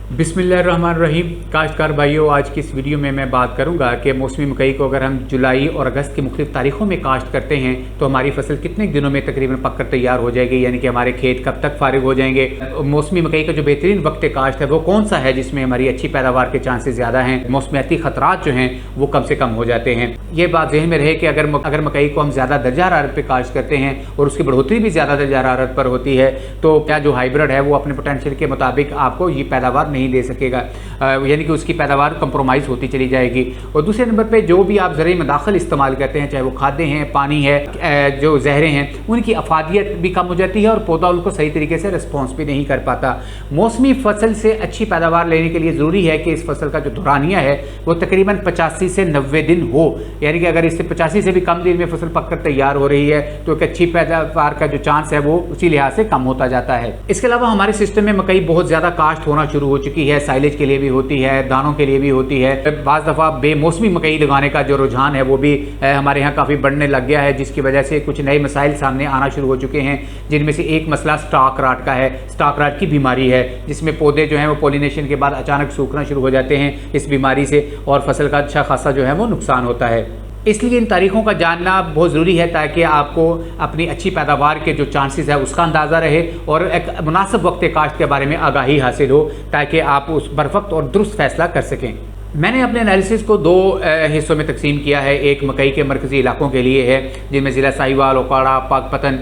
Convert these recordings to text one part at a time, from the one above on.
बिस्मिल्लाहिर्रहमानिर्रहीम। काश्तकार भाइयों, आज की इस वीडियो में मैं बात करूंगा कि मौसमी मकई को अगर हम जुलाई और अगस्त की मुख्तलिफ तारीखों में काश्त करते हैं तो हमारी फसल कितने दिनों में तकरीबन पककर तैयार हो जाएगी, यानी कि हमारे खेत कब तक फारिग हो जाएंगे। मौसमी मकई का जो बेहतरीन वक्त काश्त है वो कौन सा है जिसमें हमारी अच्छी पैदावार के चांसेस ज़्यादा हैं, मौसमियाती खतरात जो हैं वो कम से कम हो जाते हैं। ये बात जहन में रहे कि अगर मकई को हम ज़्यादा दर्जा हरारत पर काश्त करते हैं और उसकी बढ़ोतरी भी ज़्यादा दर्जा हरारत पर होती है तो क्या जो हाइब्रिड है वो अपने पोटेंशियल के मुताबिक आपको ये पैदावार नहीं दे सकेगा, यानी कि उसकी पैदावार कंप्रोमाइज़ होती चली जाएगी। और दूसरे नंबर पे जो भी आप ज़रूरी मदाखिल इस्तेमाल करते हैं, चाहे वो खाद्य हैं, पानी है, जो जहरें हैं, उनकी अफादियत भी कम हो जाती है और पौधा उनको सही तरीके से रिस्पॉन्स भी नहीं कर पाता। मौसमी फसल से अच्छी पैदावार लेने के लिए ज़रूरी है कि इस फसल का जो दौरानिया है वो तकरीबन 85 से 90 दिन हो, यानी कि अगर इससे 85 से भी कम दिन में फसल पककर तैयार हो रही है तो एक अच्छी पैदावार का जो चांस है वो उसी लिहाज से कम होता जाता है। इसके अलावा हमारे सिस्टम में मकई बहुत ज़्यादा काश्त होना शुरू हो चुकी है, साइलेज के लिए भी होती है, दानों के लिए भी होती है। बाज़ दफ़ा बेमौसमी मकई लगाने का जो रुझान है वो भी हमारे यहाँ काफ़ी बढ़ने लग गया है, जिसकी वजह से कुछ नए मसाइल सामने आना शुरू हो चुके हैं, जिनमें से एक मसला स्टॉक राट का है। स्टॉक राट की बीमारी है जिसमें पौधे जो हैं वो पॉलिनेशन के बाद अचानक सूखना शुरू हो जाते हैं इस बीमारी से, और फसल का अच्छा खासा जो है वो नुकसान होता है। इसलिए इन तारीखों का जानना बहुत ज़रूरी है ताकि आपको अपनी अच्छी पैदावार के जो चांसेस है उसका अंदाज़ा रहे और एक मुनासिब वक्त काश्त के बारे में आगाही हासिल हो ताकि आप उस बरवक्त और दुरुस्त फैसला कर सकें। मैंने अपने एनालिसिस को दो हिस्सों में तकसीम किया है। एक मकई के मरकज़ी इलाकों के लिए है जिनमें ज़िला साहिवाल, ओकाड़ा, पाकपतन,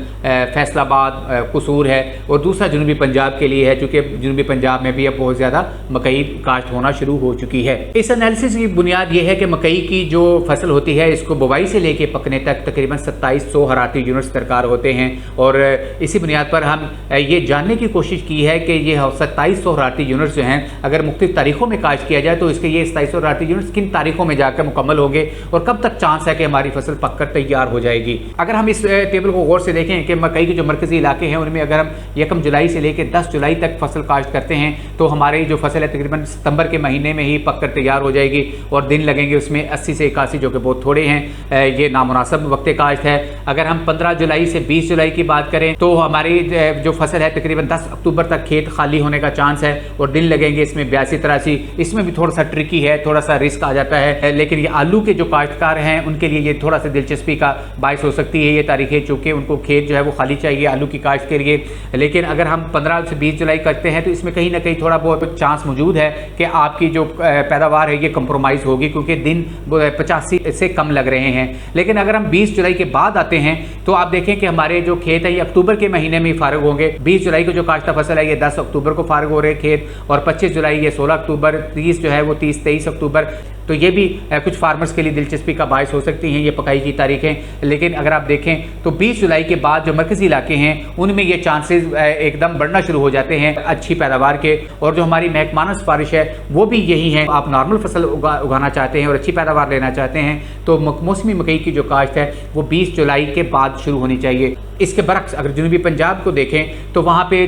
फैसलाबाद, कसूर है, और दूसरा जनूबी पंजाब के लिए है चूँकि जनूबी पंजाब में भी अब बहुत ज़्यादा मकई काश्त होना शुरू हो चुकी है। इस एनालिसिस की बुनियाद ये है कि मकई की जो फसल होती है इसको बुवाई से लेके पकने तक तकरीबन 2700 हरारती यूनिट्स दरकार होते हैं, और इसी बुनियाद पर हम ये जानने की कोशिश की है कि ये 2700 हरारती यूनिट्स जो हैं अगर मुख्तलिफ तारीखों में काश्त किया जाए तो इसके ये 2700 हरारती यूनिट्स किन तारीखों में जाकर मुकम्मल होंगे और कब तक चांस है कि हमारी फसल पककर तैयार हो जाएगी। अगर हम इस टेबल को गौर से देखें कि मकई के जो मरकजी इलाके हैं उनमें अगर हम 1 जुलाई से लेकर 10 जुलाई तक फसल काश्त करते हैं तो हमारी जो फसल है तकरीबन सितंबर के महीने में ही पककर तैयार हो जाएगी, और दिन लगेंगे उसमें 80 से 81 जो कि बहुत थोड़े हैं। ये नामुनासिब वक्त काश्त है। अगर हम 15 जुलाई से 20 जुलाई की बात करें तो हमारी जो फसल है तकरीबन 10 अक्टूबर तक खेत खाली होने का चांस है और दिन लगेंगे इसमें 82-83। इसमें भी थोड़ा सा ट्रिकी है, थोड़ा सा रिस्क आ जाता है, लेकिन ये आलू के जो काश्तकार हैं उनके लिए ये थोड़ा सा दिलचस्पी का बायस हो सकती है ये तारीखें, चूँकि उनको खेत जो है वो खाली चाहिए आलू की काश्त के लिए। लेकिन अगर हम 15 से 20 जुलाई करते हैं तो इसमें कहीं ना कहीं थोड़ा बहुत चांस मौजूद है कि आपकी जो पैदावार है ये कंप्रोमाइज़ होगी, क्योंकि दिन 85 से कम लग रहे हैं। लेकिन अगर हम 20 जुलाई के बाद आते हैं तो आप देखें कि हमारे जो खेत है ये अक्टूबर के महीने में ही फारिग होंगे। 20 जुलाई को जो काश्ता फसल है ये 10 अक्टूबर को फारिग हो रहे खेत, और 25 जुलाई ये 16 अक्टूबर, 30 जो है वो 23 अक्टूबर। तो ये भी कुछ फार्मर्स के लिए दिलचस्पी का बायस हो सकती हैं ये पकाई की तारीखें। लेकिन अगर आप देखें तो 20 जुलाई के बाद जो मरकज़ी इलाके हैं उनमें ये चांसेस एकदम बढ़ना शुरू हो जाते हैं अच्छी पैदावार के, और जो हमारी महकमाना सिफारिश है वो भी यही है। आप नॉर्मल फसल उगाना चाहते हैं और अच्छी पैदावार लेना चाहते हैं तो मौसमी मकई की जो काश्त है वो 20 जुलाई के बाद शुरू होनी चाहिए। इसके बरक्स अगर जनूबी पंजाब को देखें तो वहाँ पे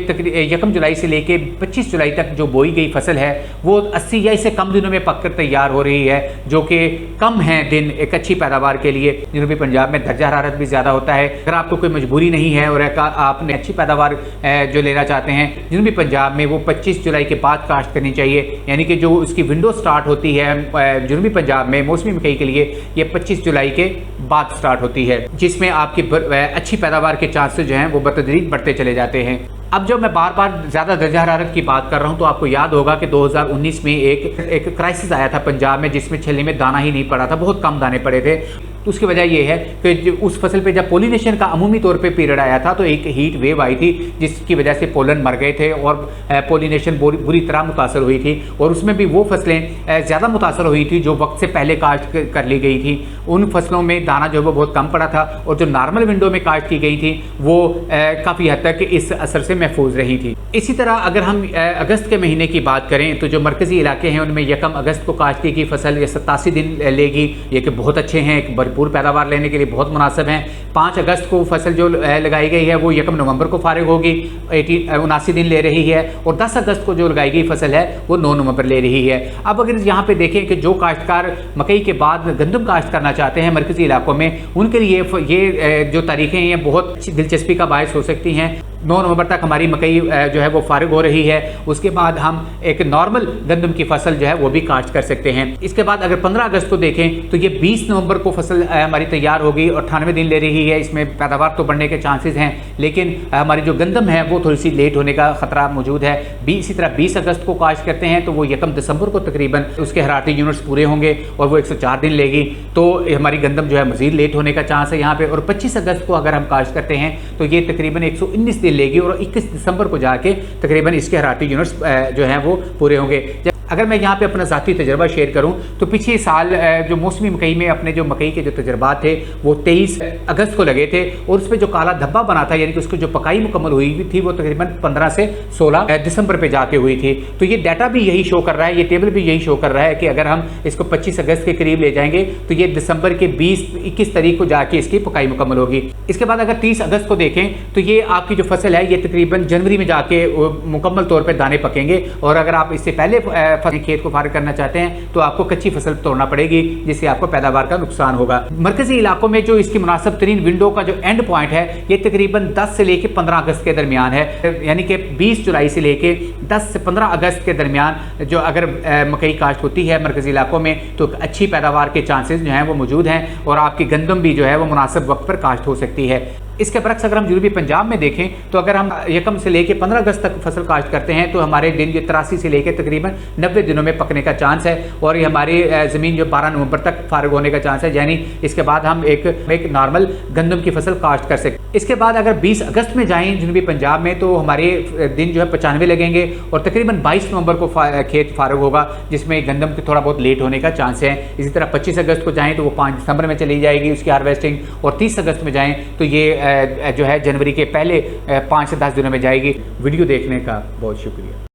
1 जुलाई से लेके 25 जुलाई तक जो बोई गई फसल है वो 80 या इससे कम दिनों में पककर तैयार हो रही है, जो कि कम है दिन एक अच्छी पैदावार के लिए। जनूबी पंजाब में दर्जा हरारत भी ज़्यादा होता है। अगर आपको कोई मजबूरी नहीं है और आपने अच्छी पैदावार जो लेना चाहते हैं जनूबी पंजाब में वो 25 जुलाई के बाद काश्त करनी चाहिए, यानी कि जो उसकी विंडो स्टार्ट होती है जनूबी पंजाब में मौसमी मकई के लिए ये 25 जुलाई के बाद स्टार्ट होती है, जिसमें आपकी अच्छी पैदावार के चांसेस जो हैं वो बतदरीज बढ़ते चले जाते हैं। अब जब मैं बार बार ज़्यादा दर्जा हरारत की बात कर रहा हूँ तो आपको याद होगा कि 2019 में एक क्राइसिस आया था पंजाब में जिसमें छेले में दाना ही नहीं पड़ा था, बहुत कम दाने पड़े थे। तो उसकी वजह यह है कि उस फसल पे जब पोलिनेशन का अमूमी तौर पे पीरियड आया था तो एक हीट वेव आई थी जिसकी वजह से पोलन मर गए थे और पोलिनेशन बुरी तरह मुतासर हुई थी, और उसमें भी वो फसलें ज़्यादा मुतासर हुई थी जो वक्त से पहले काश्त कर ली गई थी। उन फसलों में दाना जो है वो बहुत कम पड़ा था, और जो नॉर्मल विंडो में काश्त की गई थी वो काफ़ी हद तक इस असर से महफूज रही थी। इसी तरह अगर हम अगस्त के महीने की बात करें तो जो मरकज़ी इलाके हैं उनमें 1 अगस्त को काश्त की फसल ये 87 दिन लेगी, ये कि बहुत अच्छे हैं, एक भरपूर पैदावार लेने के लिए बहुत मुनासिब हैं। 5 अगस्त को फसल जो लगाई गई है वो 1 नवंबर को फारिग होगी, 79 दिन ले रही है, और 10 अगस्त को जो लगाई गई फसल है वो 9 नवंबर ले रही है। अब अगर यहाँ पे देखें कि जो काश्तकार मकई के बाद गंदम काश्त करना चाहते हैं मरकज़ी इलाकों में, उनके लिए ये जो तारीखें हैं बहुत दिलचस्पी का बायस हो सकती हैं। 9 नवंबर तक हमारी मकई जो है वो फारिग हो रही है। उसके बाद हम एक नॉर्मल गंदम की फसल जो है वो भी काश्त कर सकते हैं। इसके बाद अगर 15 अगस्त को देखें तो ये 20 नवंबर को फसल हमारी तैयार होगी और 98 दिन ले रही है। इसमें पैदावार तो बढ़ने के चांसेस हैं, लेकिन हमारी जो गंदम है वो थोड़ी सी लेट होने का खतरा मौजूद है। इसी तरह 20 अगस्त को काश्त करते हैं तो वो 1 दिसंबर को तकरीबन उसके हरारती यूनिट्स पूरे होंगे और वो 104 दिन लेगी, तो हमारी गंदम जो है मजीद लेट होने का चांस है यहाँ पे। और 25 अगस्त को अगर हम काश्त करते हैं तो ये तकरीबन 119 दिन लेगी और 21 दिसंबर को जाके तकरीबन इसके हरारती यूनिट्स जो हैं वो पूरे होंगे। अगर मैं यहाँ पे अपना ज़ाती तजर्बा शेयर करूँ तो पिछले साल जो मौसमी मकई में अपने जो मकई के जो तजर्बात थे वो 23 अगस्त को लगे थे और उस पर जो काला धब्बा बना था, यानी कि उसको जो पकाई मुकम्मल हुई थी वो तकरीबन 15 से 16 दिसंबर पे जाके हुई थी। तो ये डाटा भी यही शो कर रहा है, ये टेबल भी यही शो कर रहा है कि अगर हम इसको 25 अगस्त के करीब ले जाएंगे तो ये दिसंबर के 20-21 तारीख को जाके इसकी पकाई मुकम्मल होगी। इसके बाद अगर 30 अगस्त को देखें तो ये आपकी जो फसल है ये तकरीबन जनवरी में जाके मुकम्मल तौर पर दाने पकेंगे। और अगर आप इससे पहले खेत को फारिग करना चाहते हैं तो आपको कच्ची फसल तोड़ना पड़ेगी, जिससे आपको पैदावार का नुकसान होगा। मरकजी इलाकों में जो इसकी मुनासिब तरीन विंडो का जो एंड पॉइंट है ये तकरीबन 10 से लेकर 15 अगस्त के दरमियान है, यानी कि 20 जुलाई से लेके 10 से 15 अगस्त के दरमियान जो अगर मकई काश्त होती है मरकजी इलाकों में तो अच्छी पैदावार के चांसेस जो हैं वो मौजूद हैं और आपकी गंदम भी जो है वो मुनासिब वक्त पर काश्त हो सकती है। इसके बरक्स अगर हम जनूबी पंजाब में देखें तो अगर हम 1 से लेकर 15 अगस्त तक फसल काश्त करते हैं तो हमारे दिन ये 83 से लेकर तकरीबन 90 दिनों में पकने का चांस है और ये हमारी ज़मीन जो 12 नवंबर तक फारिग होने का चांस है, यानी इसके बाद हम एक नॉर्मल गंदम की फसल काश्त कर सकते। इसके बाद अगर 20 अगस्त में जाएँ जनूबी पंजाब में तो हमारे दिन जो है 95 लगेंगे और तकरीबन 22 नवंबर को खेत फारिग होगा, जिसमें गंदम की थोड़ा बहुत लेट होने का चांस है। इसी तरह 25 अगस्त को जाएँ तो वो 5 दिसंबर में चली जाएगी उसकी हार्वेस्टिंग और 30 अगस्त में जाएँ तो ये जो है जनवरी के पहले 5 से 10 दिनों में जाएगी। वीडियो देखने का बहुत शुक्रिया।